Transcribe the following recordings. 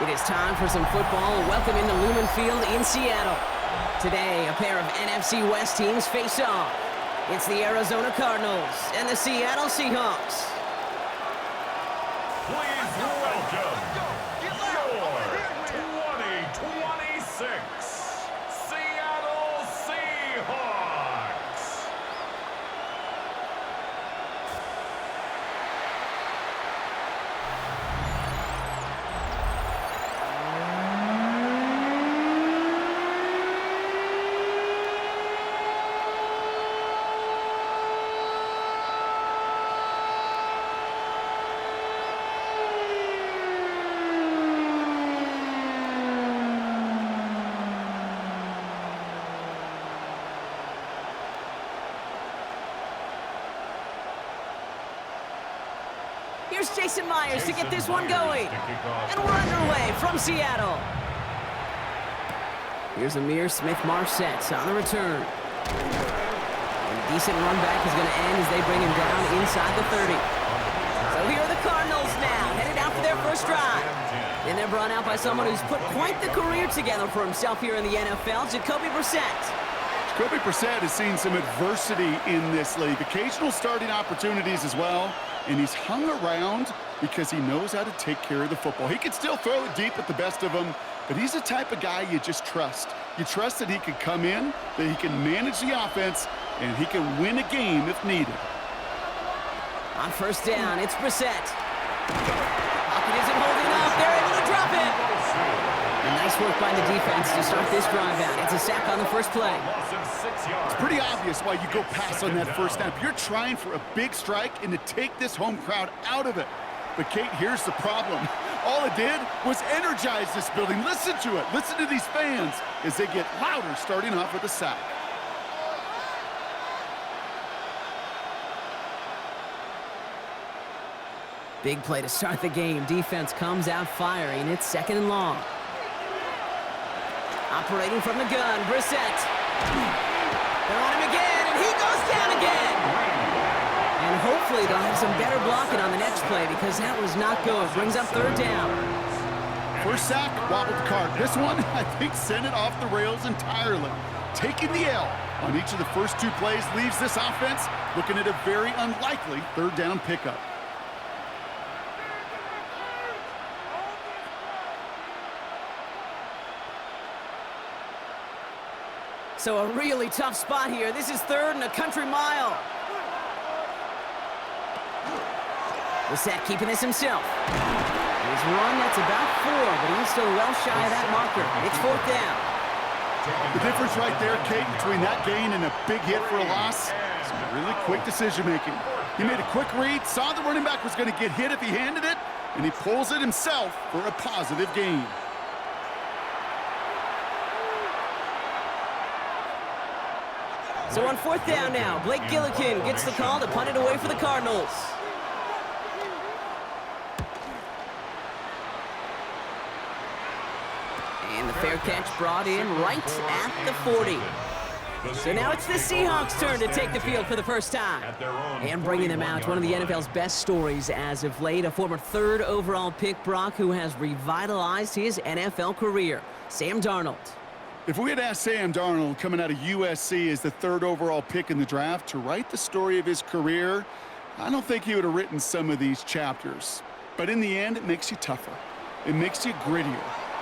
It is time for some football. Welcome into Lumen Field in Seattle. Today, a pair of NFC West teams face off. It's the Arizona Cardinals and the Seattle Seahawks. Please welcome your 2026 Seattle Seahawks. Here's Jason Myers to get this one going. And we're underway from Seattle. Here's Amir Smith-Marset on the return. And a decent run back is going to end as they bring him down inside the 30. So here are the Cardinals now, headed out for their first drive. And they're brought out by someone who's put quite the career together for himself here in the NFL, Jacoby Brissett. Jacoby Brissett has seen some adversity in this league, occasional starting opportunities as well, and he's hung around because he knows how to take care of the football. He can still throw it deep at the best of them, but he's the type of guy you just trust. You trust that he can come in, that he can manage the offense, and he can win a game if needed. On first down, it's Brissett. Pocket isn't holding up. They're able to drop it. And nice work by the defense to start this drive out. It's a sack on the first play. It's pretty obvious why you go pass on that first snap. You're trying for a big strike and to take this home crowd out of it. But, Kate, here's the problem. All it did was energize this building. Listen to it. Listen to these fans as they get louder starting off with a sack. Big play to start the game. Defense comes out firing. It's second and long. Operating from the gun, Brissett. They're on him again, and he goes down again. And hopefully they'll have some better blocking on the next play because that was not good. Brings up third down. First sack, wobbled the cart. This one, I think, sent it off the rails entirely. Taking the L on each of the first two plays leaves this offense looking at a very unlikely third down pickup. So a really tough spot here. This is third and a country mile. Brissett keeping this himself. He's run, that's about 4, but he's still well shy of that marker. It's fourth down. The difference right there, Kate, between that gain and a big hit for a loss is really quick decision-making. He made a quick read, saw the running back was going to get hit if he handed it, and he pulls it himself for a positive gain. So on fourth down now, Blake Gillikin gets the call to punt it away for the Cardinals. And the fair catch brought in right at the 40. So now it's the Seahawks' turn to take the field for the first time. And bringing them out, one of the NFL's best stories as of late, a former third overall pick, Brock, who has revitalized his NFL career, Sam Darnold. If we had asked Sam Darnold, coming out of USC as the third overall pick in the draft, to write the story of his career, I don't think he would have written some of these chapters. But in the end, it makes you tougher. It makes you grittier.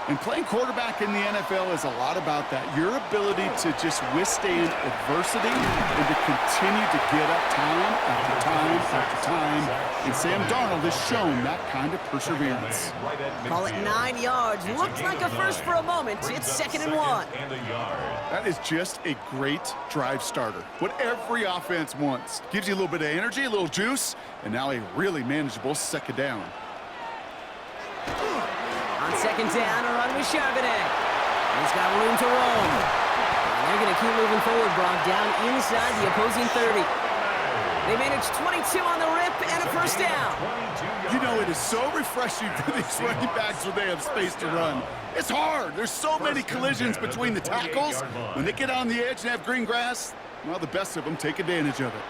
And playing quarterback in the NFL is a lot about that. Your ability to just withstand adversity and to continue to get up time after time after time. And Sam Darnold has shown that kind of perseverance. Call it 9 yards. Looks like a first for a moment. It's second and 1. That is just a great drive starter. What every offense wants. Gives you a little bit of energy, a little juice, and now a really manageable second down. On second down, a run with Charbonnet. He's got room to roam. And they're going to keep moving forward, Brock, down inside the opposing 30. They managed 22 on the rip and a first down. You know, it is so refreshing for these running backs when they have space to run. It's hard. There's so many collisions between the tackles. When they get on the edge and have green grass, well, the best of them take advantage of it.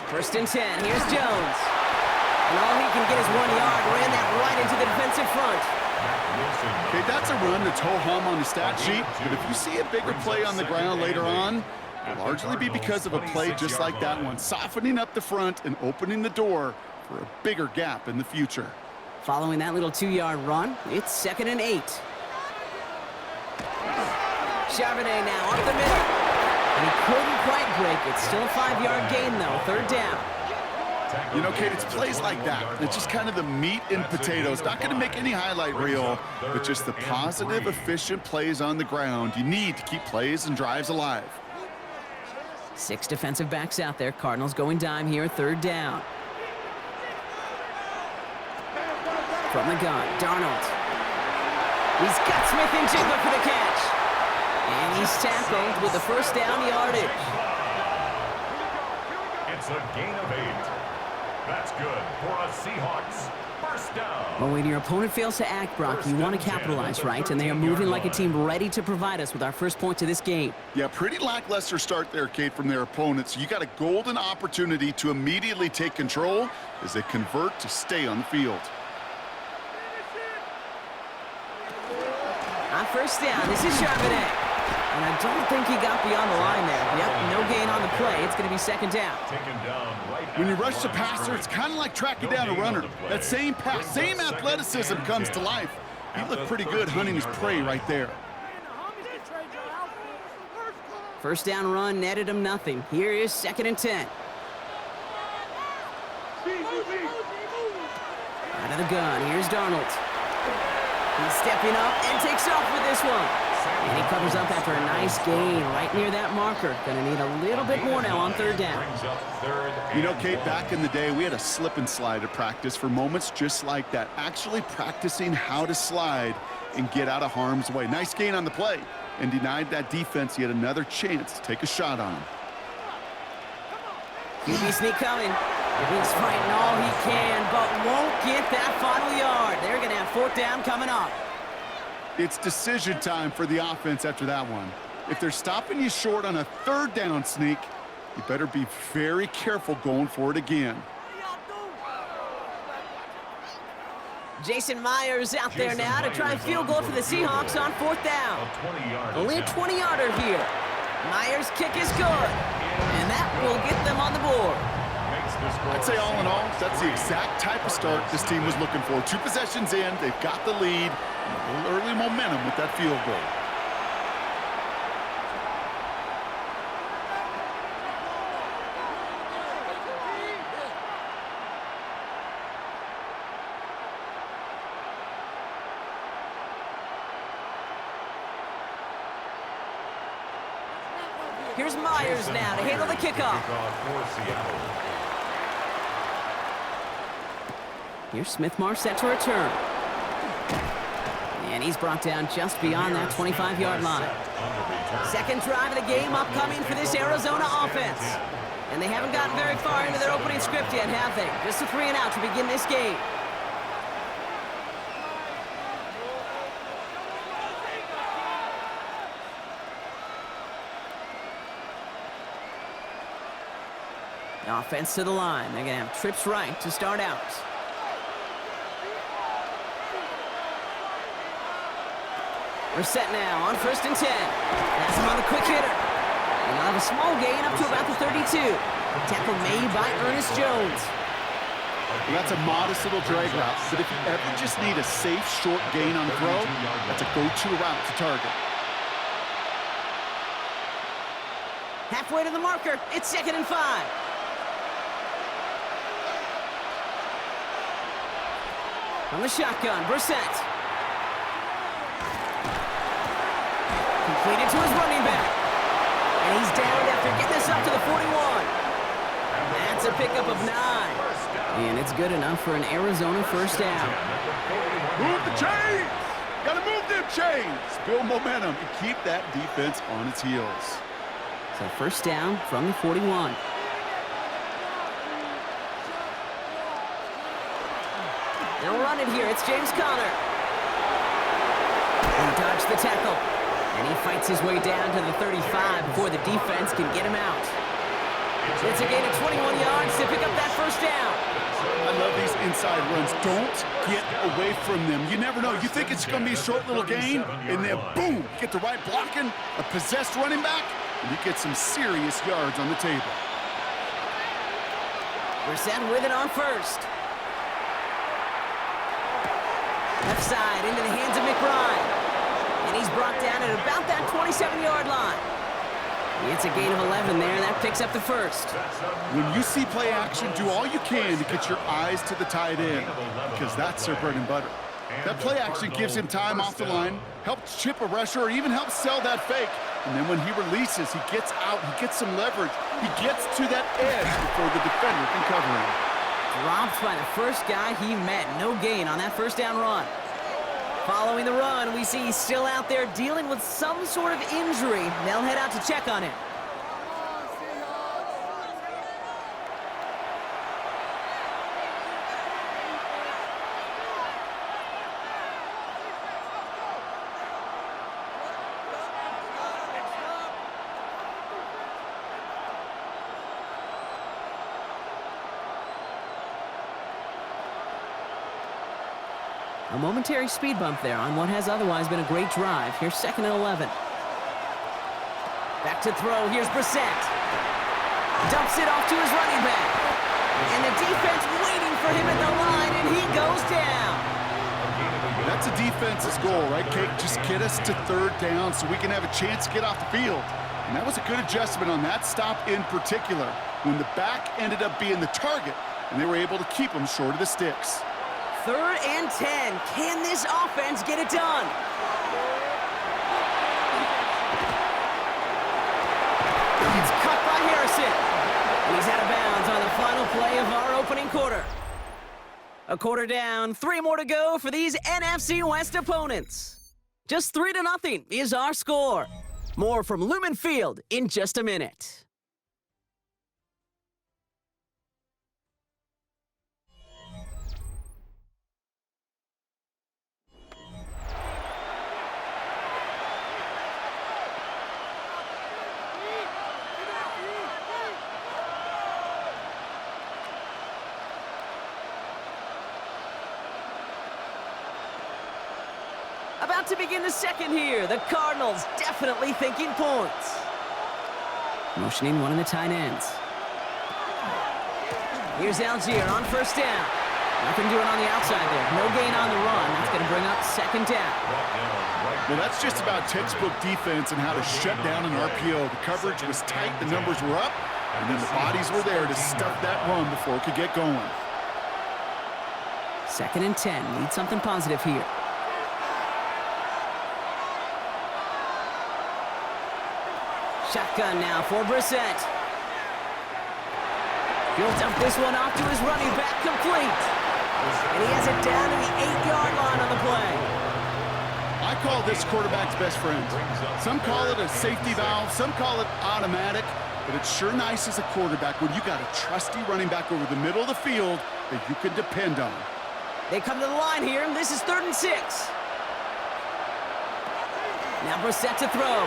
First and 10. Here's Jones. And all he can get is 1 yard. Ran that right into the defensive front. Okay, that's a run that's ho-hum on the stat sheet, but if you see a bigger play on the ground later on, it'll largely be because of a play just like that one, softening up the front and opening the door for a bigger gap in the future. Following that little 2-yard run, it's 2nd and 8. Charbonnet now up the middle. And he couldn't quite break it. Still a 5-yard gain, though. 3rd down. You know, Kate, it's plays like that. It's just kind of the meat and potatoes. Not going to make any highlight reel, but just the positive, efficient plays on the ground. You need to keep plays and drives alive. 6 defensive backs out there. Cardinals going dime here. 3rd down. From the gun, Darnold. He's got Smith and Jigba for the catch. And he's tackled with the 1st down yardage. It's a gain of 8. That's good for a Seahawks first down. Well, when your opponent fails to act, Brock, you want to capitalize, right? And they are moving like a team ready to provide us with our first point to this game. Yeah, pretty lackluster start there, Kate, from their opponents. You got a golden opportunity to immediately take control as they convert to stay on the field. On 1st down, this is Charbonnet. And I don't think he got beyond the line there. Yep, no gain on the play. It's going to be 2nd down. When you rush the passer, it's kind of like tracking down a runner. That same pass, same athleticism comes to life. He looked pretty good hunting his prey right there. 1st down run netted him nothing. Here is 2nd and 10. Out of the gun, here's Darnold. He's stepping up and takes off with this one. And he covers up after a nice gain right near that marker. Gonna need a little bit more now on 3rd down. You know, Kate, back in the day, we had a slip and slide at practice for moments just like that. Actually practicing how to slide and get out of harm's way. Nice gain on the play and denied that defense yet another chance to take a shot on him. QB sneak coming. He's fighting all he can, but won't get that final yard. They're gonna have 4th down coming up. It's decision time for the offense after that one. If they're stopping you short on a 3rd down sneak, you better be very careful going for it again. Jason Myers out there now to try a field goal for the Seahawks on 4th down. Only a 20-yarder here. Myers' kick is good, and that will get them on the board. I'd say all in all, that's the exact type of start this team was looking for. 2 possessions in, they've got the lead, a little early momentum with that field goal. Here's Myers now to handle the kickoff. Here's Smith-Mar set to return. And he's brought down just beyond that 25-yard line. 2nd drive of the game upcoming for this Arizona offense. And they haven't gotten very far into their opening script yet, have they? Just a 3 and out to begin this game. Offense to the line. They're going to have trips right to start out. We're set now on 1st and 10. That's him on the quick hitter. And they'll have a small gain up to about the 32. Tackle made by Ernest Jones. Well, that's a modest little drag route, but if you ever just need a safe, short gain on the throw, that's a go-to route to target. Halfway to the marker. It's 2nd and 5. From the shotgun, Brissett. Completed to his running back. And he's down after getting this up to the 41. That's a pickup of 9. And it's good enough for an Arizona 1st down. Move the chains! Gotta move them chains! Build momentum and keep that defense on its heels. So 1st down from the 41. They'll run it here. It's James Conner. He dodged the tackle. And he fights his way down to the 35 before the defense can get him out. It's a gain of 21 yards to pick up that 1st down. I love these inside runs. Don't get away from them. You never know. You think it's going to be a short little gain, and then boom, you get the right blocking, a possessed running back, and you get some serious yards on the table. Brissett with it on first. Left side into the hands of McBride. And he's brought down at about that 27-yard line. It's a gain of 11 there, and that picks up the first. When you see play action, do all you can to get your eyes to the tight end, because that's their bread and butter. That play action gives him time off the line, helps chip a rusher, or even helps sell that fake. And then when he releases, he gets out, he gets some leverage. He gets to that edge before the defender can cover him. Dropped by the first guy he met. No gain on that first down run. Following the run, we see he's still out there dealing with some sort of injury. They'll head out to check on him. A momentary speed bump there on what has otherwise been a great drive. Here's 2nd and 11. Back to throw. Here's Brissett. Dumps it off to his running back. And the defense waiting for him at the line, and he goes down. That's a defense's goal, right, Kate? Just get us to 3rd down so we can have a chance to get off the field. And that was a good adjustment on that stop in particular, when the back ended up being the target, and they were able to keep him short of the sticks. 3rd and 10. Can this offense get it done? It's cut by Harrison. And he's out of bounds on the final play of our opening quarter. A quarter down, 3 more to go for these NFC West opponents. Just 3-0 is our score. More from Lumen Field in just a minute. About to begin the second here. The Cardinals definitely thinking points. Motioning one of the tight ends. Here's Algier on first down. Nothing doing on the outside there. No gain on the run. That's going to bring up 2nd down. Well, that's just about textbook defense and how to shut down an RPO. The coverage was tight, the numbers were up, and then the bodies were there to stuff that run before it could get going. 2nd and 10. Need something positive here. Shotgun now for Brissett. He'll dump this one off to his running back, complete. And he has it down to the 8-yard line on the play. I call this quarterback's best friend. Some call it a safety valve, some call it automatic, but it's sure nice as a quarterback when you got a trusty running back over the middle of the field that you can depend on. They come to the line here, and this is 3rd and 6. Now Brissett to throw.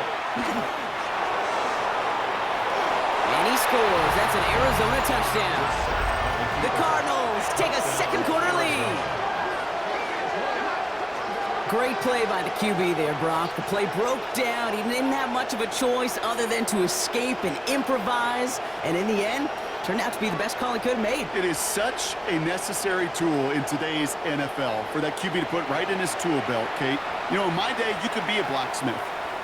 And he scores. That's an Arizona touchdown. The Cardinals take a 2nd quarter lead. Great play by the QB there, Brock. The play broke down. He didn't have much of a choice other than to escape and improvise. And in the end, turned out to be the best call he could have made. It is such a necessary tool in today's NFL for that QB to put right in his tool belt, Kate. You know, in my day, you could be a blacksmith.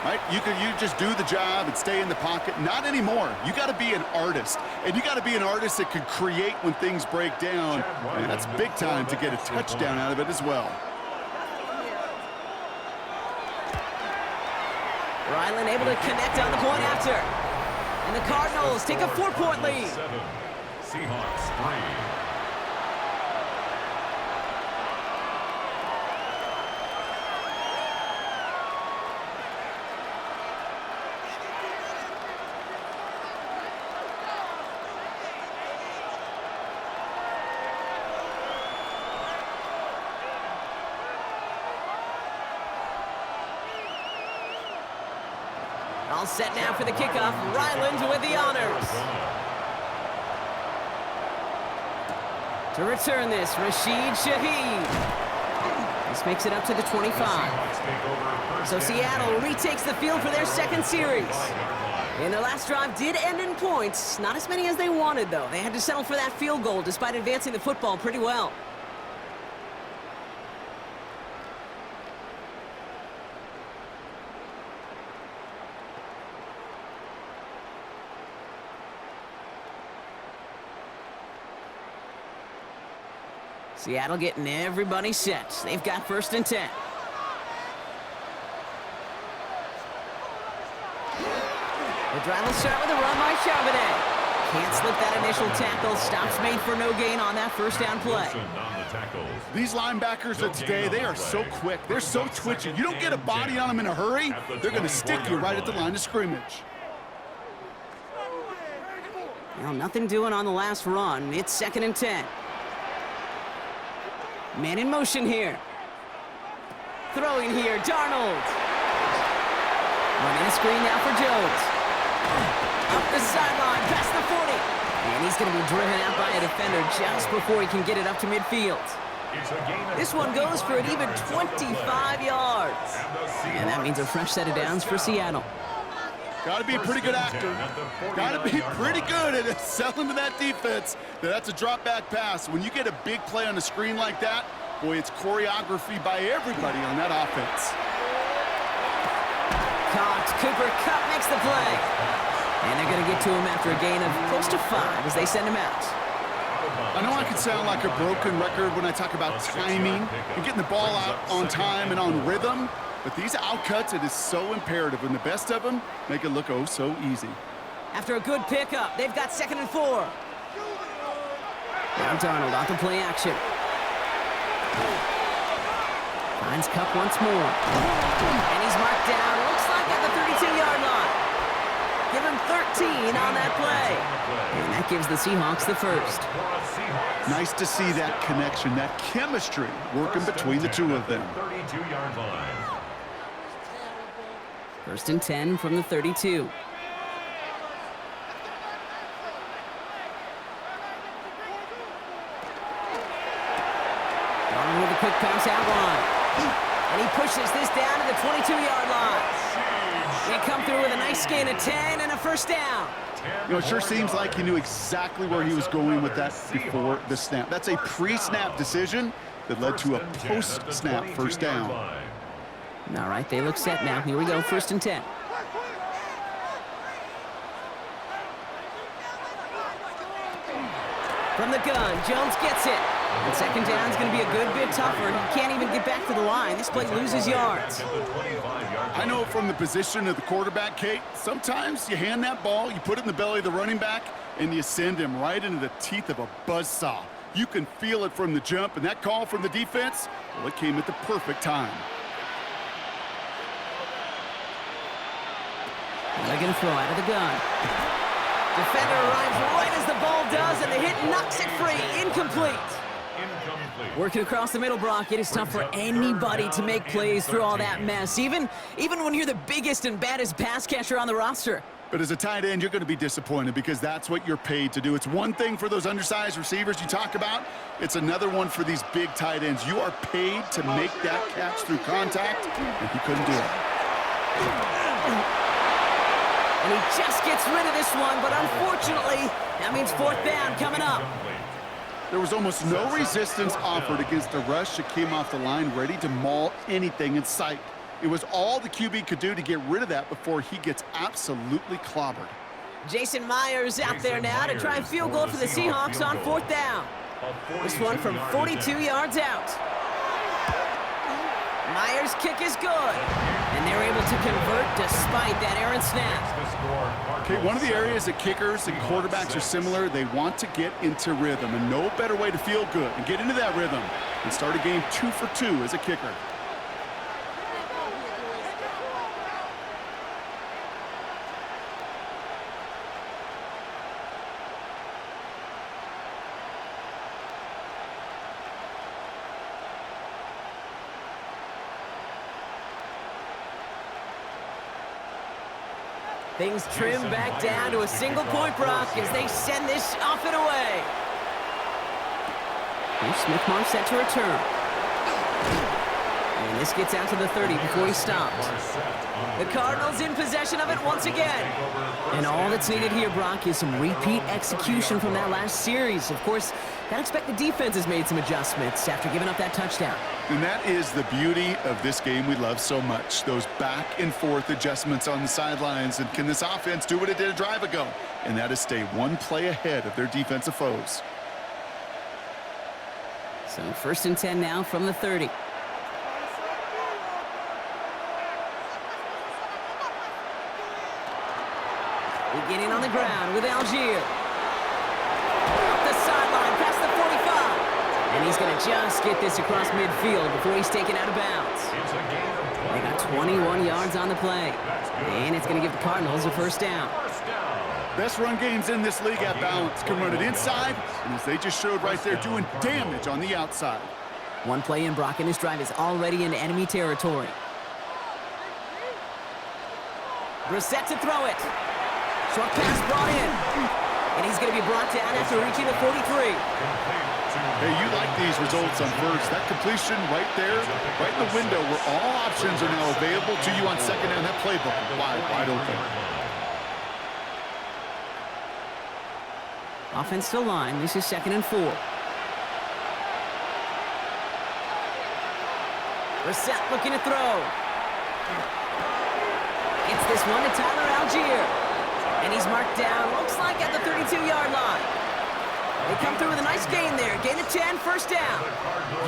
Right? You just do the job and stay in the pocket. Not anymore. You got to be an artist. And you got to be an artist that can create when things break down. And that's big time to get a touchdown out of it as well. Ryland able to connect on the point after. And the Cardinals take a 4-point lead. 7, Seahawks 3. All set now for the kickoff. Ryland with the honors. To return this, Rashid Shaheed. This makes it up to the 25. So Seattle retakes the field for their second series. And their last drive did end in points. Not as many as they wanted, though. They had to settle for that field goal despite advancing the football pretty well. Seattle getting everybody set. They've got 1st and 10. The drive will start with a run by Charbonnet. Can't slip that initial tackle. Stops made for no gain on that 1st down play. These linebackers of today, they are so quick. They're so twitchy. You don't get a body on them in a hurry, they're going to stick you right at the line of scrimmage. Well, nothing doing on the last run. It's 2nd and 10. Man in motion here. Throwing here, Darnold. Running a screen now for Jones. Up the sideline, past the 40. And he's going to be driven out by a defender just before he can get it up to midfield. This one goes for an even 25 yards. And that means a fresh set of downs for Seattle. Got to be a pretty good actor. Got to be pretty good at selling to that defense. That's a drop back pass. When you get a big play on the screen like that, boy, it's choreography by everybody on that offense. Caught. Cooper Kupp makes the play. And they're going to get to him after a gain of close to 5 as they send him out. I know I can sound like a broken record when I talk about timing and getting the ball out on time and on rhythm. But these outcuts, it is so imperative, and the best of them make it look oh so easy. After a good pickup, they've got 2nd and 4. Now Darnold off the play action. Finds Kupp once more. And he's marked down, looks like at the 32-yard line. Give him 13 on that play. And that gives the Seahawks the 1st. Nice to see that connection, that chemistry working between the two of them. 32-yard line. 1st and 10 from the 32. Darnold with a quick pass out line. And he pushes this down to the 22-yard line. They come through with a nice gain of 10 and a 1st down. You know, it sure seems like he knew exactly where he was going with that before the snap. That's a pre-snap decision that led to a post-snap 1st down. All right, they look set now. Here we go, 1st and 10. From the gun, Jones gets it. And 2nd down is going to be a good bit tougher. He can't even get back to the line. This play loses yards. I know from the position of the quarterback, Kate, sometimes you hand that ball, you put it in the belly of the running back, and you send him right into the teeth of a buzzsaw. You can feel it from the jump, and that call from the defense, well, it came at the perfect time. They're going to throw out of the gun. Defender arrives right as the ball does, and the hit knocks it free. Incomplete. Working across the middle, Brock, it is tough for anybody to make plays through all that mess, even when you're the biggest and baddest pass catcher on the roster. But as a tight end, you're going to be disappointed because that's what you're paid to do. It's one thing for those undersized receivers you talk about. It's another one for these big tight ends. You are paid to make that catch through contact, and he couldn't do it. And he just gets rid of this one, but unfortunately, that means 4th down coming up. There was almost no resistance offered against a rush that came off the line ready to maul anything in sight. It was all the QB could do to get rid of that before he gets absolutely clobbered. Jason Myers out there now to try and field goal for the Seahawks on 4th down. This one from 42 yards out. Myers' kick is good. And they're able to convert despite that errant snap. Okay, one of the areas that kickers and quarterbacks are similar, they want to get into rhythm. And no better way to feel good and get into that rhythm and start a game 2 for 2 as a kicker. Things trim back down to a single point, Brock, as they send this off and away. Here's Smith-Mar set to return. And this gets out to the 30 before he stops. The Cardinals in possession of it once again. And all that's needed here, Brock, is some repeat execution from that last series. Of course, I'd expect the defense has made some adjustments after giving up that touchdown. And that is the beauty of this game we love so much. Those back and forth adjustments on the sidelines. And can this offense do what it did a drive ago? And that is stay one play ahead of their defensive foes. So 1st and 10 now from the 30. Beginning on the ground with Algier. Up the sideline past the 45. And he's going to just get this across midfield before he's taken out of bounds. They got 21 yards on the play. And it's going to give the Cardinals a first down. Best run games in this league at balance. Can run it inside, and as they just showed right there, doing damage on the outside. One play in, Brock, and this drive is already in enemy territory. Brissett to throw it. Short pass brought in. And he's going to be brought down after reaching the 43. Hey, you like these results on first. That completion right there, right in the window where all options are now available to you on second down. That playbook wide open. Offense to line. This is 2nd and 4. Brissett looking to throw. Gets this one to Tyler Algier. And he's marked down, looks like at the 32-yard line. They come through with a nice gain there. Gain of 10, first down.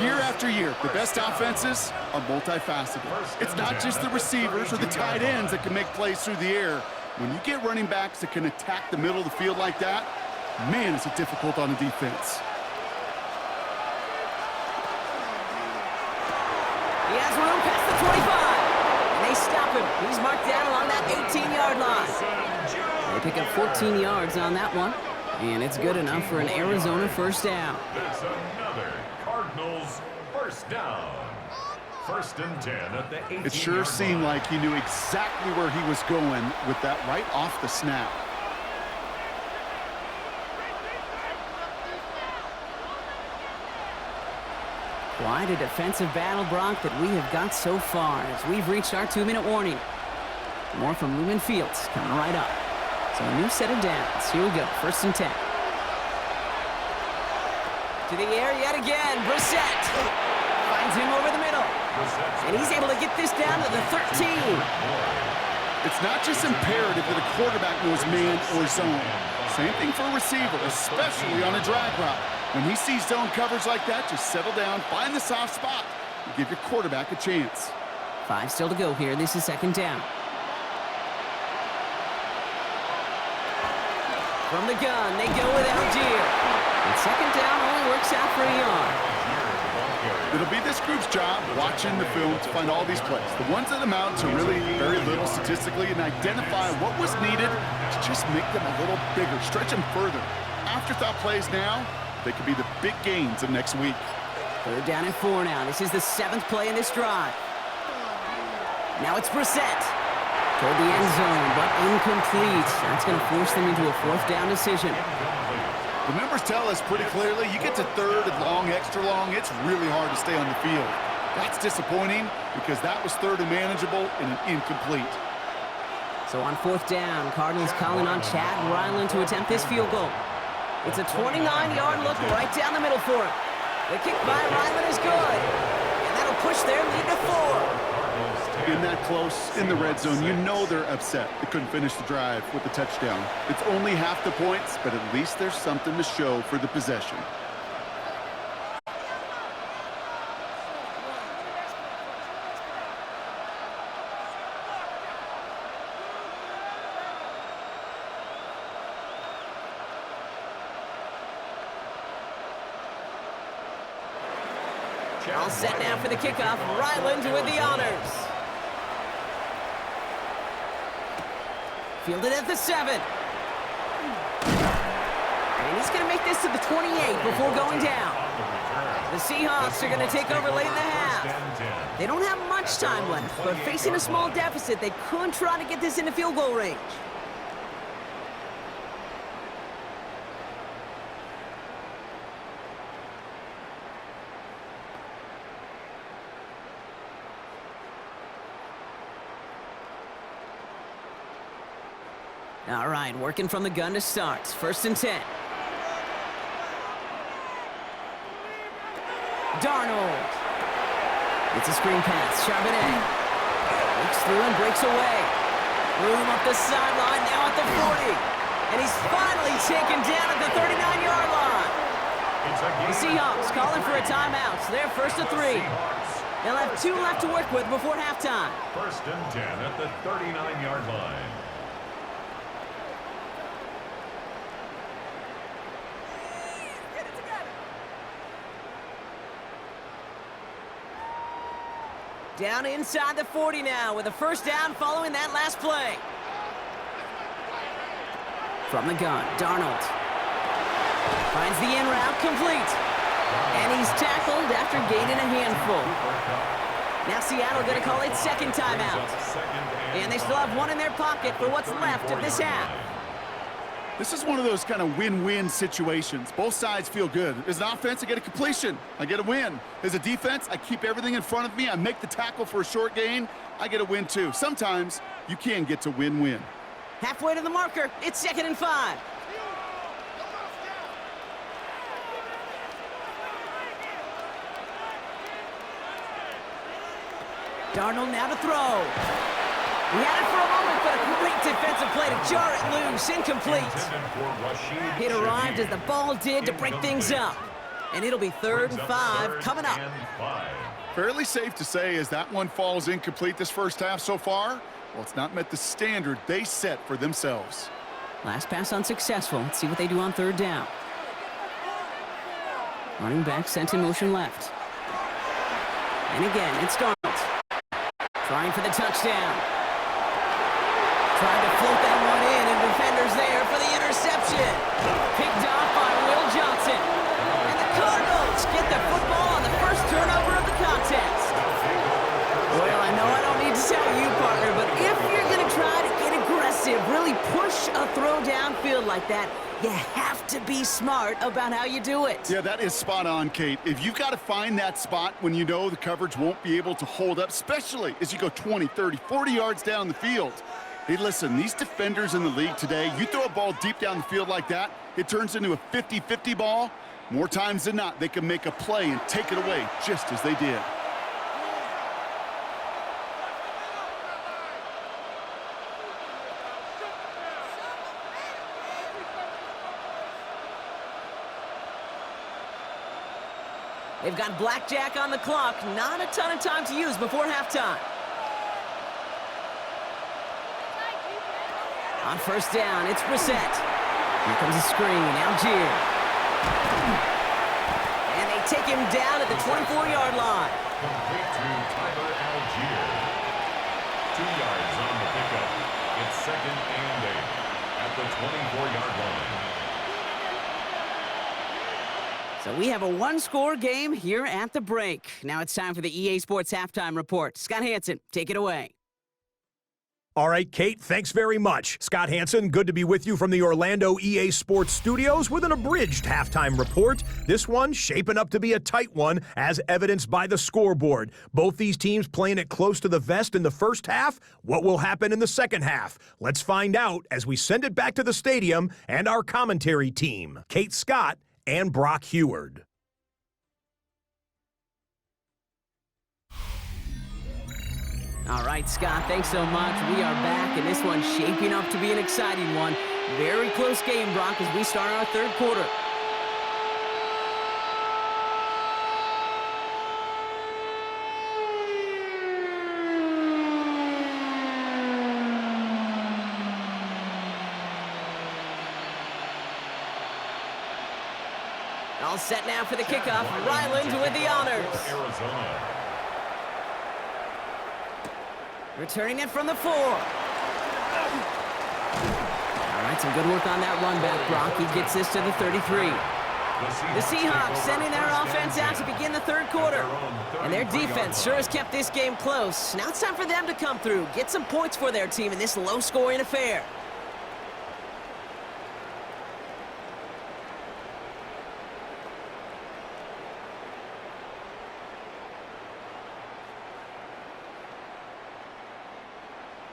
Year after year, the best offenses are multifaceted. It's not just the receivers or the tight ends that can make plays through the air. When you get running backs that can attack the middle of the field like that, man, is it difficult on the defense. He has room past the 25. And they stop him. He's marked down along that 18-yard line. They pick up 14 yards on that one. And it's good enough for an Arizona first down. That's another Cardinals first down. 1st and 10 at the 18-yard line. It sure seemed like he knew exactly where he was going with that right off the snap. Quite a defensive battle, Brock, that we have got so far as we've reached our 2-minute warning. More from Lumen Fields coming right up. So a new set of downs. Here we go, 1st and 10. To the air yet again, Brissett finds him over the middle. And he's able to get this down to the 13. It's not just imperative that a quarterback knows man or zone. Same thing for a receiver, especially on a drag route. When he sees zone coverage like that, just settle down, find the soft spot, and give your quarterback a chance. 5 still to go here. This is 2nd down. From the gun, they go with Algier. And 2nd down only works out for a yard. It'll be this group's job watching the film to find all these plays. The ones that amount to really very little statistically and identify what was needed to just make them a little bigger, stretch them further. Afterthought plays now, they could be the big gains of next week. 3rd down and 4 now. This is the 7th play in this drive. Now it's Brissett. Toward the end zone, but incomplete. That's going to force them into a 4th down decision. The numbers tell us pretty clearly, you get to 3rd and long, extra long, it's really hard to stay on the field. That's disappointing because that was 3rd and manageable and an incomplete. So on 4th down, Cardinals calling on Chad Ryland to attempt this field goal. It's a 29-yard look right down the middle for him. The kick by Ryland is good. And that'll push their lead to 4. In that close, in the red zone, you know they're upset they couldn't finish the drive with the touchdown. It's only half the points, but at least there's something to show for the possession. All set now for the kickoff. Ryland with the honors. Fielded at the 7. And he's going to make this to the 28 before going down. The Seahawks are going to take over late in the half. They don't have much time left, but facing a small deficit, they could try to get this into field goal range. All right, working from the gun to start. 1st and 10. Darnold. It's a screen pass. Charbonnet. Looks through and breaks away. Room up the sideline, now at the 40. And he's finally taken down at the 39-yard line. The Seahawks calling for a timeout. So they're 1st and 3. They'll have 2 left to work with before halftime. 1st and 10 at the 39-yard line. Down inside the 40 now with a 1st down following that last play. From the gun, Darnold. Finds the in route, complete. And he's tackled after gaining a handful. Now Seattle going to call it 2nd timeout. And they still have 1 in their pocket for what's left of this half. This is one of those kind of win-win situations. Both sides feel good. As an offense, I get a completion. I get a win. As a defense, I keep everything in front of me. I make the tackle for a short gain. I get a win, too. Sometimes you can get to win-win. Halfway to the marker. It's 2nd and 5. Darnold now to throw. He had it for a moment, but a great defensive play to jar it loose. Incomplete. It arrived as the ball did to break things up. And it'll be 3rd and 5 coming up. Fairly safe to say as that one falls incomplete this first half so far, well, it's not met the standard they set for themselves. Last pass unsuccessful. Let's see what they do on 3rd down. Running back sent in motion left. And again, it's Darnold. Trying for the touchdown. Trying to float that one in, and defenders there for the interception. Picked off by Will Johnson. And the Cardinals get the football on the 1st turnover of the contest. Well, I know I don't need to tell you, partner, but if you're going to try to get aggressive, really push a throw downfield like that, you have to be smart about how you do it. Yeah, that is spot on, Kate. If you've got to find that spot when you know the coverage won't be able to hold up, especially as you go 20, 30, 40 yards down the field. Hey, listen, these defenders in the league today, you throw a ball deep down the field like that, it turns into a 50-50 ball. More times than not, they can make a play and take it away just as they did. They've got blackjack on the clock. Not a ton of time to use before halftime. On 1st down, it's Brissett. Here comes a screen. Algier. And they take him down at the 24-yard line. Complete to Tyler Algier. 2 yards on the pickup. It's 2nd and 8 at the 24-yard line. So we have a 1-score game here at the break. Now it's time for the EA Sports Halftime Report. Scott Hansen, take it away. All right, Kate, thanks very much. Scott Hansen, good to be with you from the Orlando EA Sports Studios with an abridged halftime report. This one shaping up to be a tight one, as evidenced by the scoreboard. Both these teams playing it close to the vest in the first half. What will happen in the second half? Let's find out as we send it back to the stadium and our commentary team, Kate Scott and Brock Heward. All right, Scott, thanks so much. We are back, and this one's shaping up to be an exciting one. Very close game, Brock, as we start our 3rd quarter. All set now for the kickoff. Ryland with the honors. Arizona. Returning it from the 4. All right, some good work on that run back, Brock. He gets this to the 33. The Seahawks sending their offense out to begin the 3rd quarter. And their defense sure has kept this game close. Now it's time for them to come through, get some points for their team in this low-scoring affair.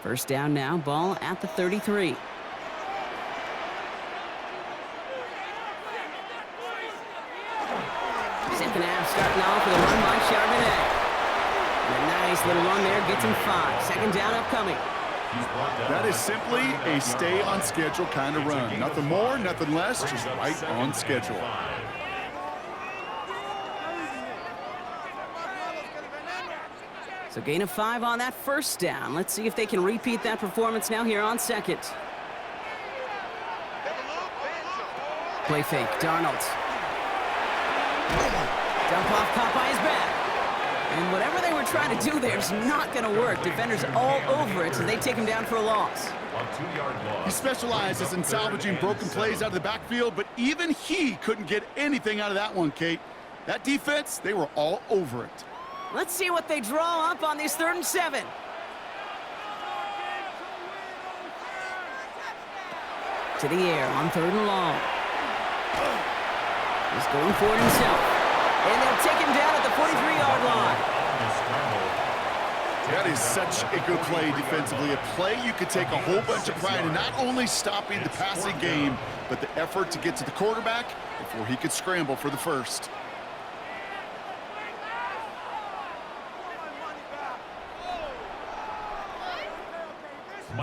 First down now, ball at the 33. Second half starting off with a run by Charbonnet. And a nice little run there gets him 5. Second down upcoming. That is simply a stay on schedule kind of run. Nothing more, nothing less, just right on schedule. So gain of 5 on that first down. Let's see if they can repeat that performance now here on second. Play fake, Darnold. Dump off, caught by his back. And whatever they were trying to do there is not going to work. Defenders all over it, so they take him down for a loss. He specializes in salvaging broken plays out of the backfield, but even he couldn't get anything out of that one, Kate. That defense, they were all over it. Let's see what they draw up on this 3rd and 7. To the air on 3rd and long. He's going for it himself. And they'll take him down at the 43-yard line. That is such a good play defensively. A play you could take a whole bunch of pride in not only stopping the passing game, but the effort to get to the quarterback before he could scramble for the first.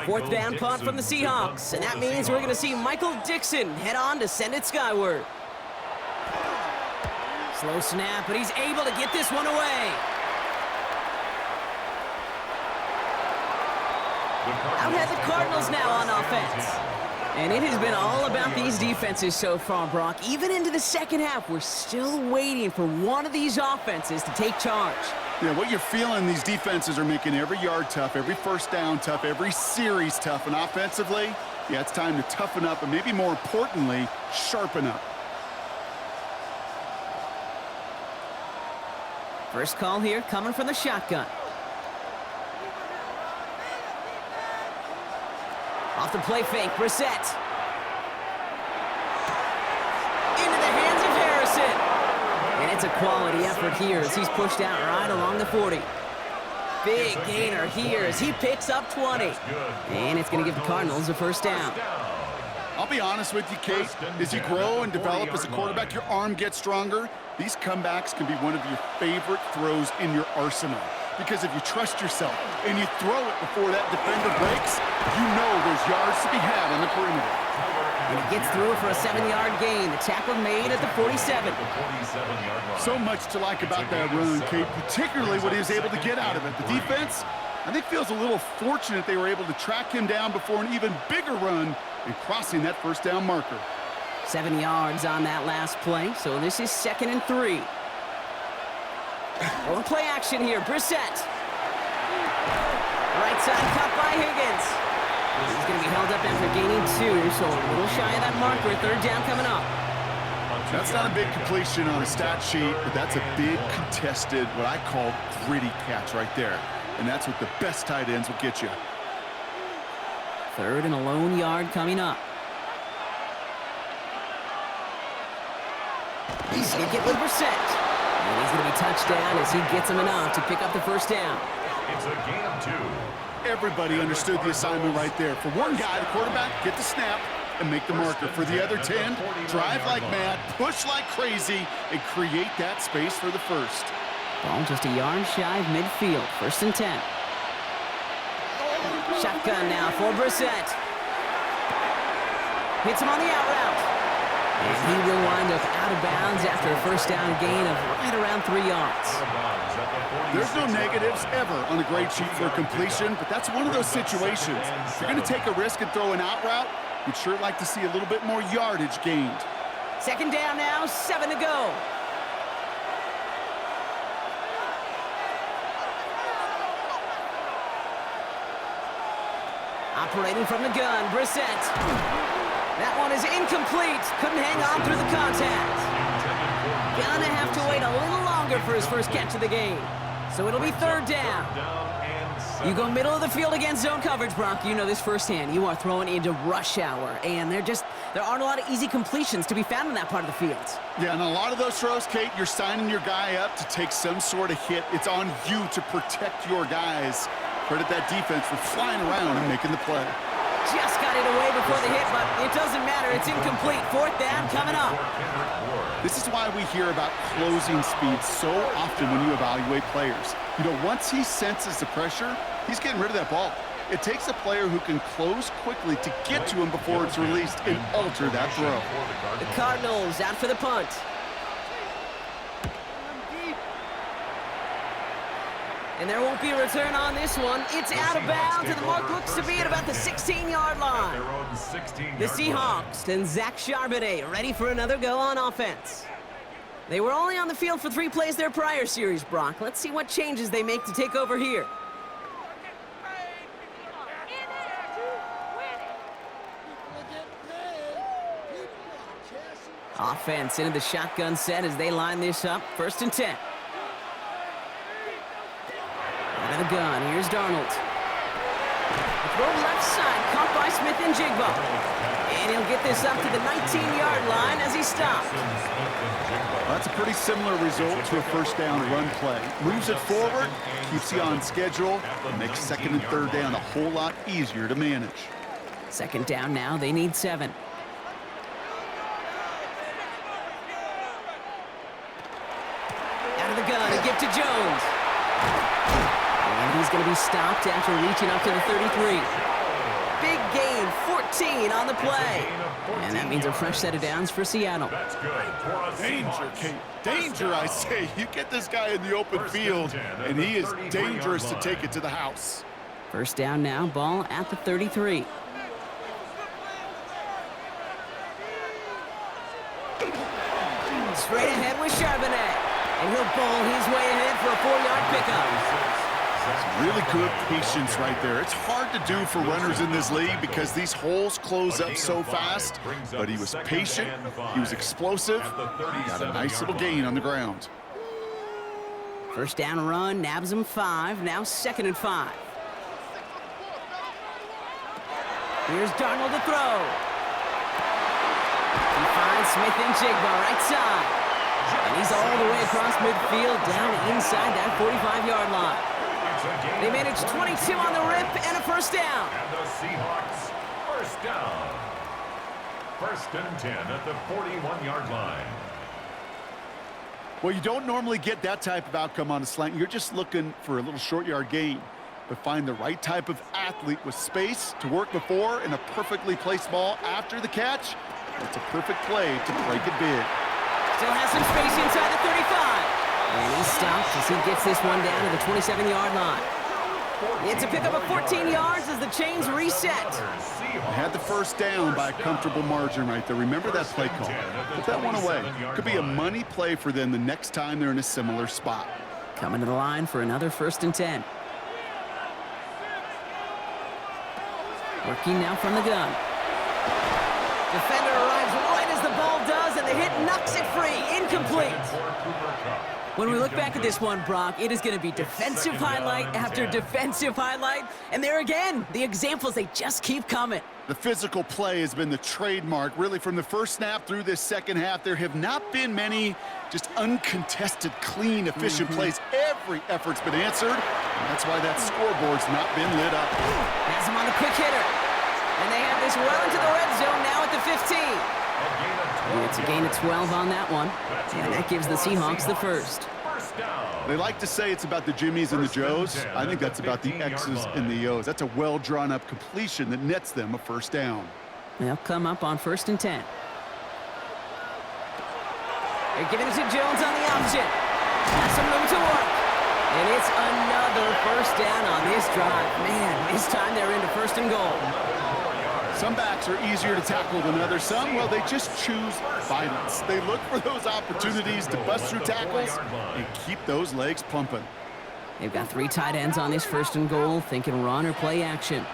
Fourth down punt from the Seahawks, and that means we're going to see Michael Dixon head on to send it skyward. Slow snap, but he's able to get this one away. Out head the Cardinals now on offense. And it has been all about these defenses so far, Brock. Even into the second half, we're still waiting for one of these offenses to take charge. Yeah, what you're feeling, these defenses are making every yard tough, every first down tough, every series tough. And offensively, yeah, it's time to toughen up and maybe more importantly, sharpen up. First call here coming from the shotgun. Off the play fake, Brissett. Into the hands of Harrison. And it's a quality effort here as he's pushed out right along the 40. Big gainer here as he picks up 20. And it's going to give the Cardinals a first down. I'll be honest with you, Kate. As you grow and develop as a quarterback, your arm gets stronger. These comebacks can be one of your favorite throws in your arsenal. Because if you trust yourself and you throw it before that defender breaks, you know there's yards to be had on the perimeter. And he gets through for a 7-yard gain. The tackle made at the 47. So much to like about that run, Kate, particularly what he was able to get out of it. The defense, I think, feels a little fortunate they were able to track him down before an even bigger run and crossing that first down marker. 7 yards on that last play, so this is 2nd and 3. On play action here, Brissett. Right side cut by Higgins. He's going to be held up after gaining 2, so a little shy of that marker. 3rd down coming up. That's not a big completion on a stat sheet, but that's a big contested, what I call gritty catch right there. And that's what the best tight ends will get you. 3rd and a lone yard coming up. They sneak it with Brissett. And he's going to be touched down as he gets him enough to pick up the first down. It's a gain of 2. Everybody understood the assignment right there. For one guy, the quarterback, get the snap and make the marker. For the other 10, drive like mad, push like crazy, and create that space for the first. Ball just a yard shy of midfield. 1st and 10. Shotgun now for Brissett. Hits him on the out route. And he will wind up out of bounds after a first down gain of right around 3 yards. There's no negatives ever on a grade sheet for a completion, but that's one of those situations. If you're going to take a risk and throw an out route, you'd sure like to see a little bit more yardage gained. 2nd down now, 7 to go. Operating from the gun, Brissett. That one is incomplete. Couldn't hang on through the contact. Gonna have to wait a little longer for his first catch of the game. So it'll be 3rd down. You go middle of the field against zone coverage, Brock. You know this firsthand. You are throwing into rush hour, and there aren't a lot of easy completions to be found in that part of the field. Yeah, and a lot of those throws, Kate, you're signing your guy up to take some sort of hit. It's on you to protect your guys. Credit that defense for flying around and making the play. just got it away before the hit, but it doesn't matter. It's incomplete. Fourth down coming up. This is why we hear about closing speed so often when you evaluate players. You know, once he senses the pressure, he's getting rid of that ball. It takes a player who can close quickly to get to him before it's released and alter that throw. The Cardinals out for the punt. And there won't be a return on this one. It's out of bounds, and the mark looks to be at about the 16-yard line. The Seahawks and Zach Charbonnet ready for another go on offense. They were only on the field for 3 plays their prior series, Brock. Let's see what changes they make to take over here. Offense into the shotgun set as they line this up. 1st and 10. Out of the gun, here's Darnold. Throw left side, caught by Smith and Jigba. And he'll get this up to the 19-yard line as he stopped. Well, that's a pretty similar result to a first down run play. Moves it forward, keeps you on schedule, and makes 2nd and 3rd down a whole lot easier to manage. 2nd down now, they need 7. Out of the gun, a gift to Jones. And he's going to be stopped after reaching up to the 33. Big gain, 14 on the play. And that means a fresh set of downs for Seattle. Danger, Kate. Danger, I say. You get this guy in the open field, and he is dangerous to take it to the house. 1st down now, ball at the 33. Straight ahead with Charbonnet. And he'll bowl his way ahead for a 4-yard pickup. Really good patience right there. It's hard to do for runners in this league because these holes close up so fast, but he was patient, he was explosive, he got a nice little gain on the ground. 1st down run, nabs him 5, now 2nd and 5. Here's Darnold to throw. He finds Smith and Jigba right side. And he's all the way across midfield, down inside that 45-yard line. They managed 22 on the rip and a 1st down. And the Seahawks, 1st down. 1st and 10 at the 41-yard line. Well, you don't normally get that type of outcome on a slant. You're just looking for a little short-yard gain. But find the right type of athlete with space to work before and a perfectly placed ball after the catch. It's a perfect play to break it big. Still has some space inside the 35. And he stops as he gets this one down to the 27-yard line. It's a pickup of 14 yards as the chains reset. They had the 1st down by a comfortable margin right there. Remember that play call. Put that one away. Could be a money play for them the next time they're in a similar spot. Coming to the line for another 1st and 10. Working now from the gun. Defender arrives right as the ball does, and the hit knocks it free. Incomplete. When we look back at this one, Brock, it is going to be defensive highlight after defensive highlight. And there again, the examples, they just keep coming. The physical play has been the trademark, really, from the 1st snap through this 2nd half. There have not been many just uncontested, clean, efficient plays. Every effort's been answered, and that's why that scoreboard's not been lit up. Has him on the quick hitter. And they have this well into the red zone now at the 15. And it's a gain of 12 on that one. And that gives the Seahawks the 1st. They like to say it's about the Jimmies and the Joes. I think that's about the X's and the O's. That's a well-drawn-up completion that nets them a 1st down. They'll come up on 1st and 10. They're giving it to Jones on the option. Has some room to work. And it's another 1st down on this drive. Man, this time they're into 1st and goal. Some backs are easier to tackle than others. Some, well, they just choose violence. They look for those opportunities to bust through tackles and keep those legs pumping. They've got 3 tight ends on this 1st and goal, thinking run or play action.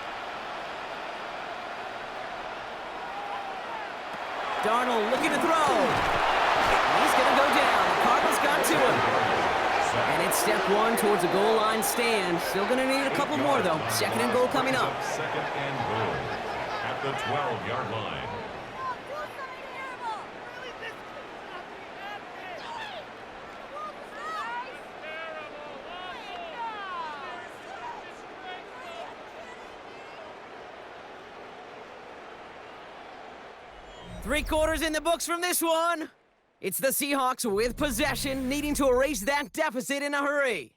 Darnold looking to throw. He's going to go down. The Cardinals got to him. And it's step 1 towards a goal line stand. Still going to need a couple more, though. 2nd and goal coming up. 2nd and goal at the 12-yard line. Three quarters in the books from this one. It's the Seahawks with possession, needing to erase that deficit in a hurry.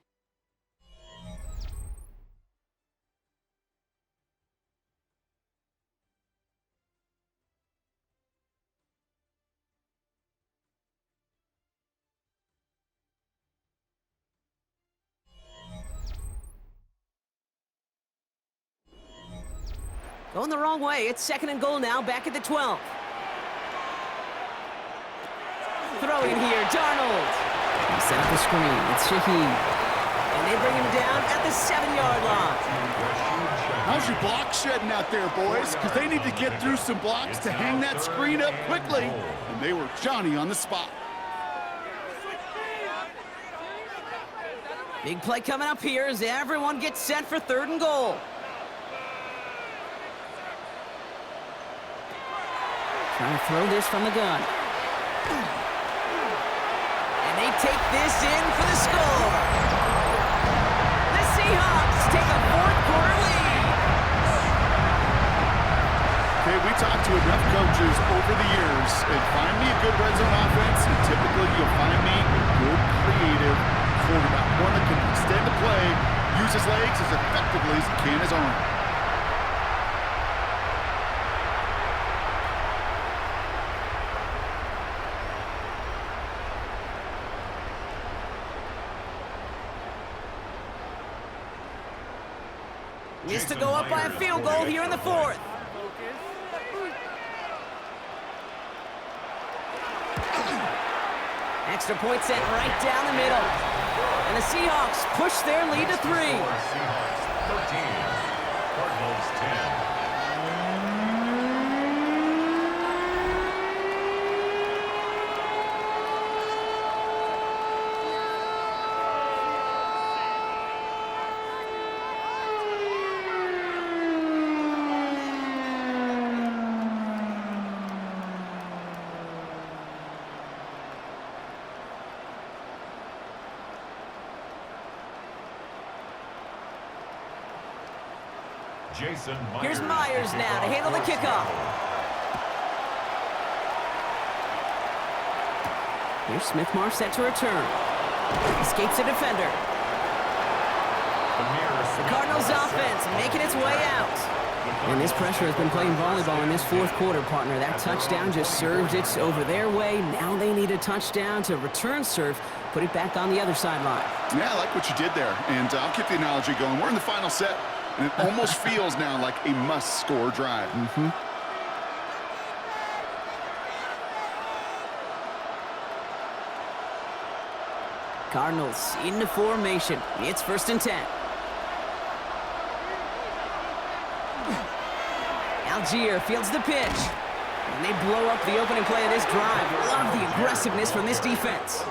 Going the wrong way. It's 2nd and goal now, back at the 12. Throwing here, Darnold. He set up the screen. It's Shaheed. And they bring him down at the 7-yard line. How's your block shedding out there, boys? Because they need to get through some blocks to hang that screen up quickly. And they were Johnny on the spot. Big play coming up here as everyone gets set for 3rd and goal. Trying to throw this from the gun. And they take this in for the score. The Seahawks take a 4th quarter lead. Okay, we talked to enough coaches over the years, and find me a good red zone offense, and typically you'll find me a good, creative quarterback. One that can extend the play, use his legs as effectively as he can his arm. Missed to go up by a field goal here in the 4th. Extra point set right down the middle. And the Seahawks push their lead to 3. Seahawks 13, Cardinals 10. Here's Myers now to handle the kickoff. Here's Smith-Marr set to return. Escapes a defender. The Cardinals offense making its way out. And this pressure has been playing volleyball in this 4th quarter, partner. That touchdown just served it over their way. Now they need a touchdown to return serve, put it back on the other sideline. Yeah, I like what you did there. And I'll keep the analogy going. We're in the final set. And it almost feels now like a must-score drive. Cardinals into formation. It's 1st and 10. Algier fields the pitch. And they blow up the opening play of this drive. Love the aggressiveness from this defense.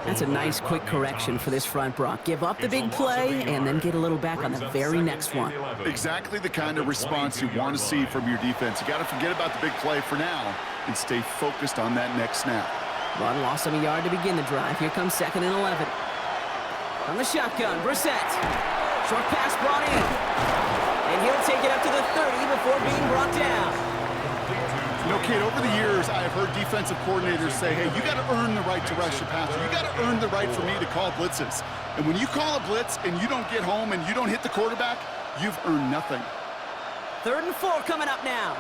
That's a nice quick correction for this front, Brock. Give up the big play and then get a little back on the very next one. Exactly the kind of response you want to see from your defense. You got to forget about the big play for now and stay focused on that next snap. Run lost him a yard to begin the drive. Here comes 2nd and 11. From the shotgun, Brissett. Short pass brought in. And he'll take it up to the 30 before being brought down. You know, Kate, over the years, I have heard defensive coordinators say, hey, you got to earn the right to rush your passer. You got to earn the right for me to call blitzes. And when you call a blitz and you don't get home and you don't hit the quarterback, you've earned nothing. 3rd and 4 coming up now.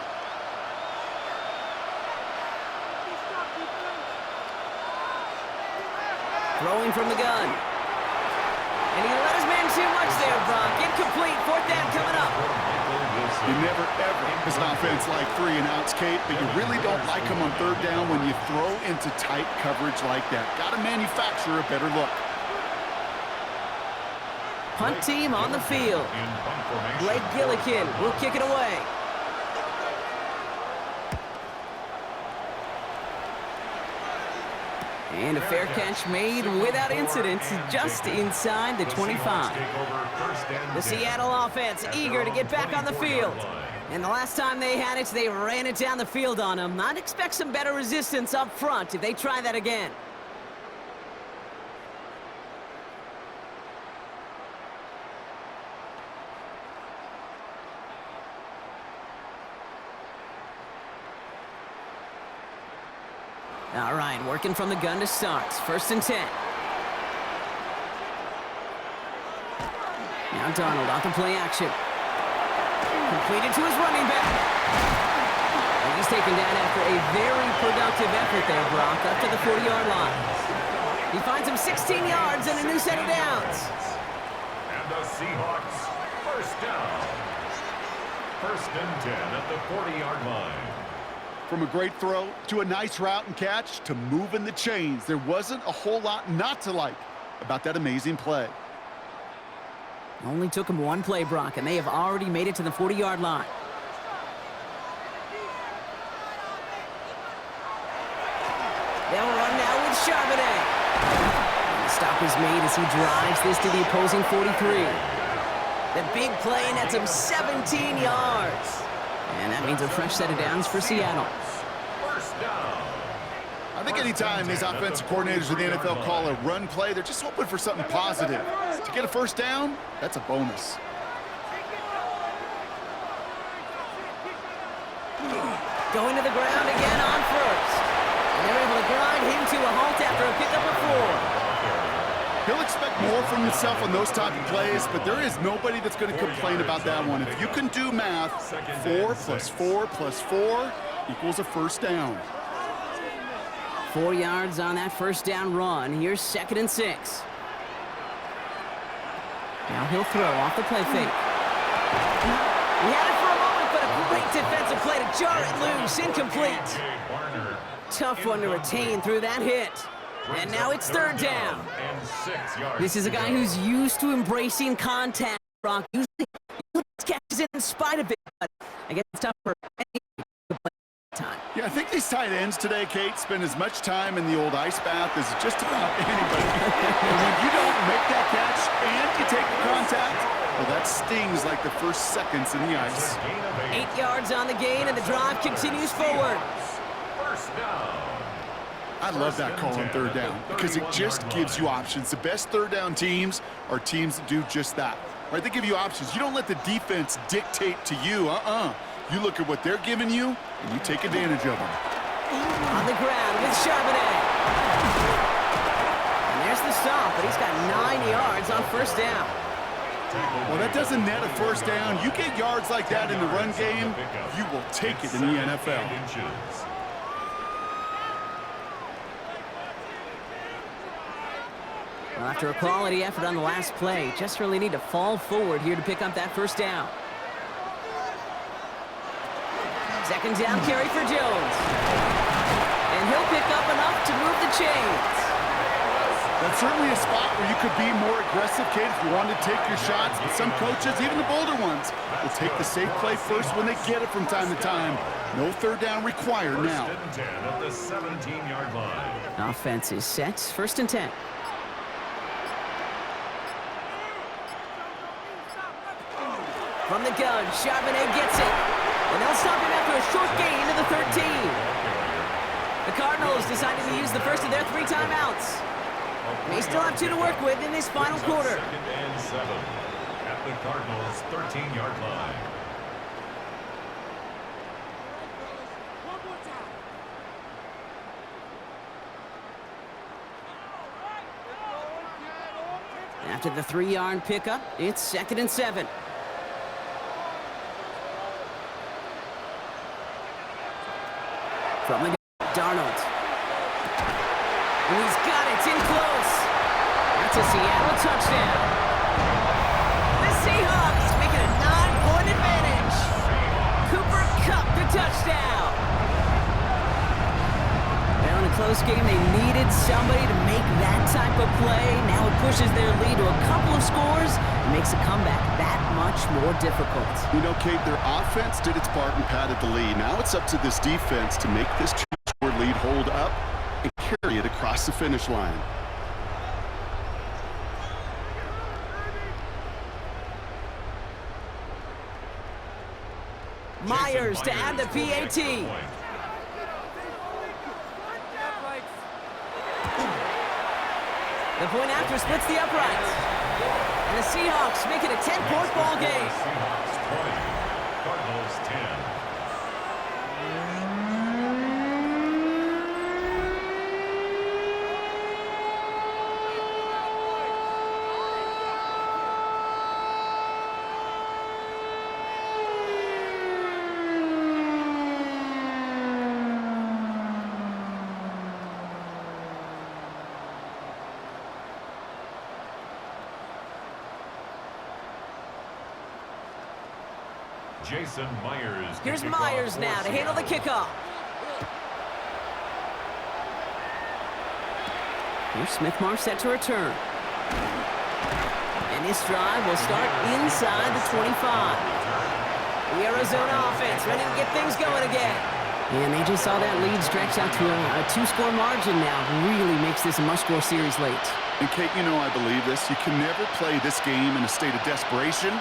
Throwing from the gun. And he let his man too much there, Brock. Incomplete. 4th down coming up. You never, ever as an offense like 3 and outs, Kate, but you really don't like them on 3rd down when you throw into tight coverage like that. Got to manufacture a better look. Punt team on the field. Blake Gillikin will kick it away. And a fair catch made without incident, just inside the 25. The Seattle offense eager to get back on the field. And the last time they had it, they ran it down the field on them. I'd expect some better resistance up front if they try that again. All right, working from the gun to start. 1st and 10. Now Donald off the play action. Completed to his running back. And he's taken down after a very productive effort there, Brock, up to the 40-yard line. He finds him 16 yards and a new set of downs. And the Seahawks, 1st down. 1st and 10 at the 40-yard line. From a great throw to a nice route and catch to moving the chains, there wasn't a whole lot not to like about that amazing play. Only took him one play, Brock, and they have already made it to the 40-yard line. They'll run now with Charbonnet. The stop is made as he drives this to the opposing 43. The big play nets him 17 yards. And that means a fresh set of downs for Seattle. 1st down. I think anytime these offensive coordinators in the NFL call a run play, they're just hoping for something positive. To get a 1st down, that's a bonus. Going to the ground again on 1st. And they're able to grind him to a halt after a pickup of 4. He'll expect more from himself on those type of plays, but there is nobody that's going to complain about that one. If you can do math, 4 plus 4 plus 4 equals a 1st down. 4 yards on that 1st down run. Here's 2nd and 6. Now he'll throw off the play fake. He had it for a moment, but a great defensive play to jar it loose. Incomplete. Tough one to retain through that hit. And now it's 3rd down. This is a guy who's used to embracing contact, Brock. Usually catches it in spite of it, but I guess it's tough for any time. Yeah, I think these tight ends today, Kate, spend as much time in the old ice bath as just about anybody. And when you don't make that catch and you take the contact, well, that stings like the first seconds in the ice. 8 yards on the gain, and the drive continues forward. 1st down. I love that call on 3rd down because it just gives you options. The best 3rd down teams are teams that do just that. Right? They give you options. You don't let the defense dictate to you. You look at what they're giving you, and you take advantage of them. On the ground with Charbonnet. And there's the stop, but he's got 9 yards on 1st down. Well, that doesn't net a 1st down. You get yards like that in the run game, you will take it in the NFL. Well, after a quality effort on the last play, just really need to fall forward here to pick up that 1st down. 2nd down carry for Jones. And he'll pick up enough to move the chains. That's certainly a spot where you could be more aggressive, Kate, if you want to take your shots. But some coaches, even the bolder ones, will take the safe play first when they get it from time to time. No 3rd down required now. 1st and 10 at the 17-yard line. Offense is set. 1st and 10. From the gun, Charbonnet gets it. And they'll stop him after a short gain to the 13. The Cardinals decided to use the first of their 3 timeouts. They still have 2 to work with in this final quarter. 2nd and 7 at the Cardinals' 13-yard line. After the 3-yard pickup, it's 2nd and 7. From the Darnold. And he's got it. It's in close. That's a Seattle touchdown. The Seahawks make it a 9-point advantage. Cooper Kupp the touchdown. Well, in a close game, they needed somebody to make that type of play. Now it pushes their lead to a couple of scores and makes a comeback that much more difficult. You know, Kate, their offense did its part and padded the lead. Now it's up to this defense to make this 2-score lead hold up and carry it across the finish line. Myers to add the PAT. The point after splits the uprights. And the Seahawks make it a 10-point ball game. Seahawks 20, Cardinals 10. Jason Myers. Here's Myers now to handle the kickoff. Here's Smith-Marset to return. And this drive will start inside the 25. The Arizona offense ready to get things going again. And they just saw that lead stretch out to a two-score margin now. Really makes this a must-score series late. And Kate, you know I believe this. You can never play this game in a state of desperation,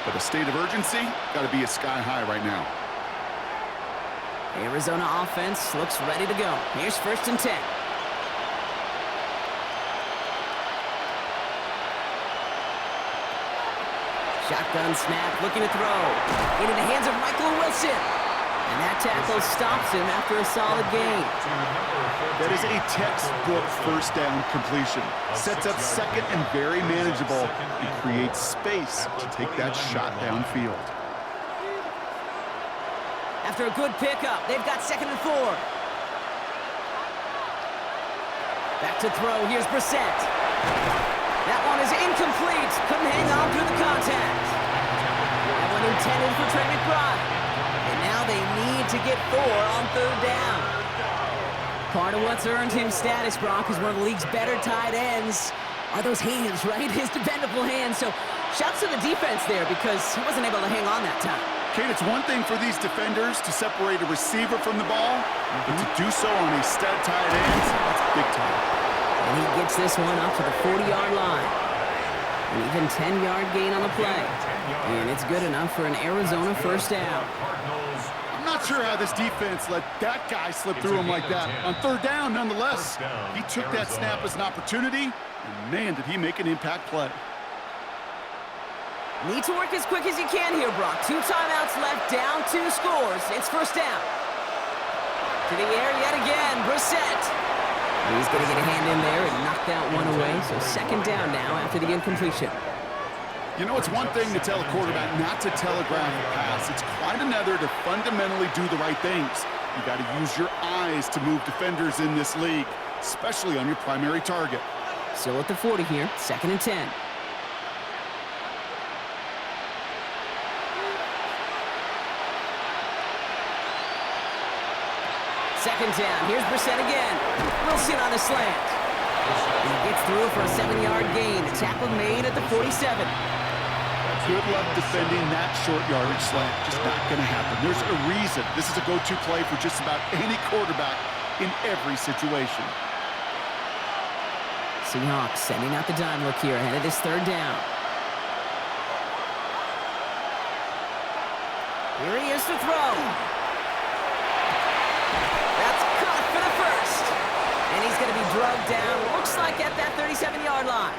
but a state of urgency got to be at sky high right now. Arizona offense looks ready to go. Here's 1st and 10. Shotgun snap, looking to throw. Into the hands of Michael Wilson. And that tackle stops him after a solid gain. That is a textbook first down completion. Sets up second and very manageable and creates space to take that shot downfield. After a good pickup, they've got 2nd and 4. Back to throw, here's Brissett. That one is incomplete. Couldn't hang on through the contact. That one intended for Trey McBride. And now they need to get 4 on 3rd down. Part of what's earned him status, Brock, is one of the league's better tight ends. Are those hands, right? His dependable hands. So shouts to the defense there because he wasn't able to hang on that time. Kate, it's one thing for these defenders to separate a receiver from the ball, but to do so on a stud tight end, that's big time. And he gets this one up to the 40-yard line. An even 10-yard gain on the play. And it's good enough for an Arizona 1st down. I'm not sure how this defense let that guy slip through him like that. On 3rd down, nonetheless, he took that snap as an opportunity, and man, did he make an impact play. Need to work as quick as you can here, Brock. 2 timeouts left, down 2 scores. It's 1st down. To the air yet again, Brissett. He's going to get a hand in there and knock that one away. So 2nd down now after the incompletion. You know, it's one thing to tell a quarterback not to telegraph a pass. It's quite another to fundamentally do the right things. You got to use your eyes to move defenders in this league, especially on your primary target. Still at the 40 here, 2nd and 10. Second down. Here's Brissett again. Wilson on the slant. And he gets through for a 7-yard gain. The tackle made at the 47. Good luck defending that short yardage slant. Just not going to happen. There's a reason this is a go-to play for just about any quarterback in every situation. Seahawks sending out the dime look here ahead of this 3rd down. Here he is to throw. That's caught for the 1st. And he's going to be drugged down, looks like at that 37-yard line.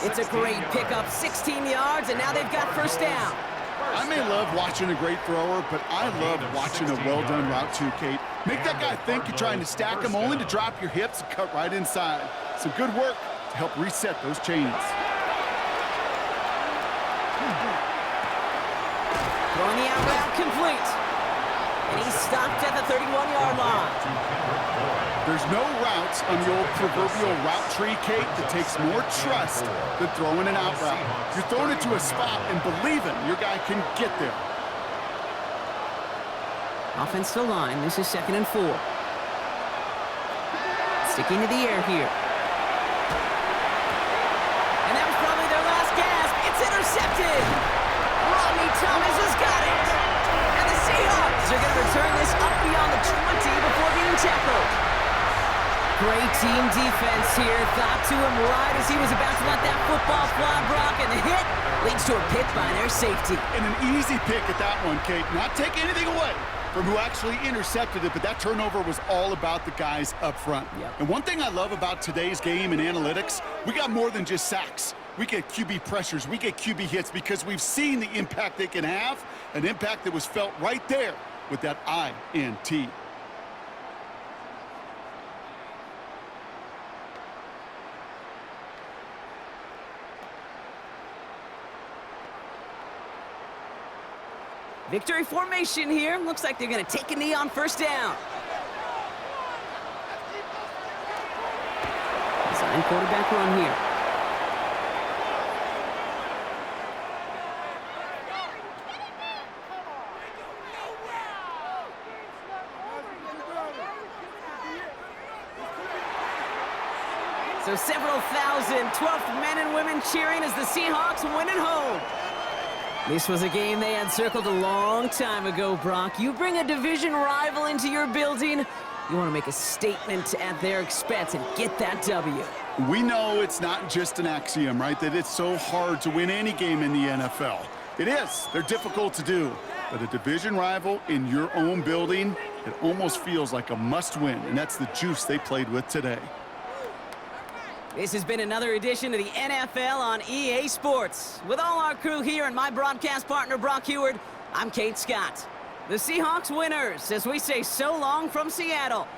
It's a great pickup, 16 yards, and now they've got 1st down. I may love watching a great thrower, but I love watching a well-done route too, Kate. Make that guy think you're trying to stack him only to drop your hips and cut right inside. Some good work to help reset those chains. Throwing the out route complete. And he's stopped at the 31-yard line. There's no routes on the old proverbial route tree, Kate, that takes more trust than throwing an out route. You're throwing it to a spot and believing your guy can get there. Offensive line, this is 2nd and 4. Sticking to the air here. And that was probably their last gasp. It's intercepted. Rodney Thomas has got it. And the Seahawks are going to return this up beyond the 20 before being tackled. Great team defense here. Thought to him right as he was about to let that football fly, Brock, and the hit leads to a pick by their safety. And an easy pick at that one, Kate. Not taking anything away from who actually intercepted it, but that turnover was all about the guys up front. Yep. And one thing I love about today's game and analytics, we got more than just sacks. We get QB pressures, we get QB hits because we've seen the impact they can have, an impact that was felt right there with that INT. Victory formation here. Looks like they're going to take a knee on 1st down. Design quarterback run here. those several thousand 12th men and women cheering as the Seahawks win at home. This was a game they had circled a long time ago, Brock. You bring a division rival into your building, you want to make a statement at their expense and get that W. We know it's not just an axiom, right, that it's so hard to win any game in the NFL. It is. They're difficult to do. But a division rival in your own building, it almost feels like a must-win, and that's the juice they played with today. This has been another edition of the NFL on EA Sports. With all our crew here and my broadcast partner, Brock Heward, I'm Kate Scott. The Seahawks winners, as we say so long from Seattle.